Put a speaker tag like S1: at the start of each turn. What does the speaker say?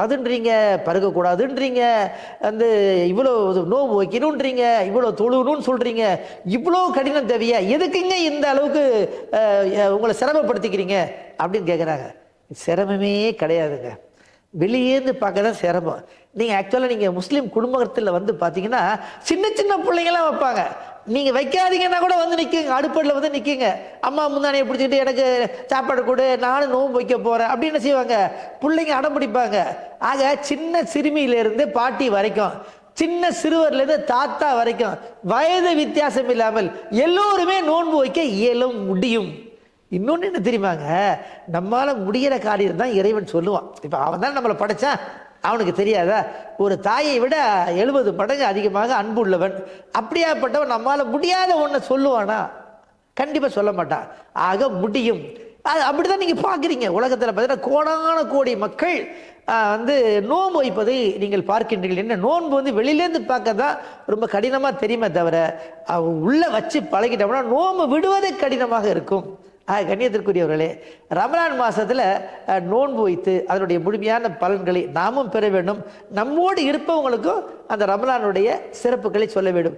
S1: அதுன்றீங்க, பருகக்கூடாதுன்றீங்க, வந்து இவ்வளோ நோன்பு வைக்கணுன்றீங்க, இவ்வளோ தொழுகணும்னு சொல்றீங்க. இவ்வளோ கடினம் தேவையா? எதுக்குங்க இந்த அளவுக்கு உங்கள சிரமப்படுத்திக்கிறீங்க? அப்படின்னு கேட்குறாங்க. சிரமமே கிடையாதுங்க. வெளியேருந்து பார்க்க தான் சிரமம். நீங்க முஸ்லீம் குடும்பத்துல வந்து பார்த்தீங்கன்னா, சின்ன சின்ன பிள்ளைங்கலாம் வைப்பாங்க. நீங்க வைக்காதீங்கன்னா கூட வந்து நிக்குங்க. அடுப்படில வந்து நிக்குங்க. அம்மா முந்தானைய பிடிச்சுக்கிட்டு எனக்கு சாப்பாடு குடு, நானும் நோன்பு வைக்க போறேன் அப்படின்னு என்ன செய்வாங்க? புள்ளைங்க அடம் பிடிப்பாங்க. ஆக சின்ன சிறுமியிலிருந்து பாட்டி வரைக்கும், சின்ன சிறுவர்லேருந்து தாத்தா வரைக்கும், வயது வித்தியாசம் இல்லாமல் எல்லோருமே நோன்பு வைக்க இயலும், முடியும். இன்னொன்னு என்ன தெரியுமாங்க? நம்மால முடிகிற காரியம் தான் இறைவன் சொல்லுவான். இப்ப அவன் தான் நம்மளை படைச்சான், அவனுக்கு தெரியாதா? ஒரு தாயை விட 70 மடங்கு அதிகமாக அன்பு உள்ளவன். அப்படியாப்பட்டவன் நம்மால முடியாத ஒன்றை சொல்லுவானா? கண்டிப்பா சொல்ல மாட்டான். ஆக முடியும். அப்படிதான் நீங்க பாக்குறீங்க. உலகத்துல பார்த்தீங்கன்னா கோடான கோடி மக்கள் வந்து நோன்பு வைப்பதை நீங்கள் பார்க்கின்றீர்கள். என்ன நோன்பு வந்து வெளியிலேருந்து பார்க்க தான் ரொம்ப கடினமா தெரியுமே தவிர, உள்ள வச்சு பழகிட்டோம்னா நோன்பு விடுவதே கடினமாக இருக்கும். கண்ணியத்திற்குரியவர்களே, ரமலான் மாசத்துல நோன்பு வைத்து அதனுடைய முழுமையான பலன்களை நாமும் பெற வேண்டும். நம்மோடு இருப்பவங்களுக்கும் அந்த ரமலானுடைய சிறப்புகளை சொல்ல வேண்டும்.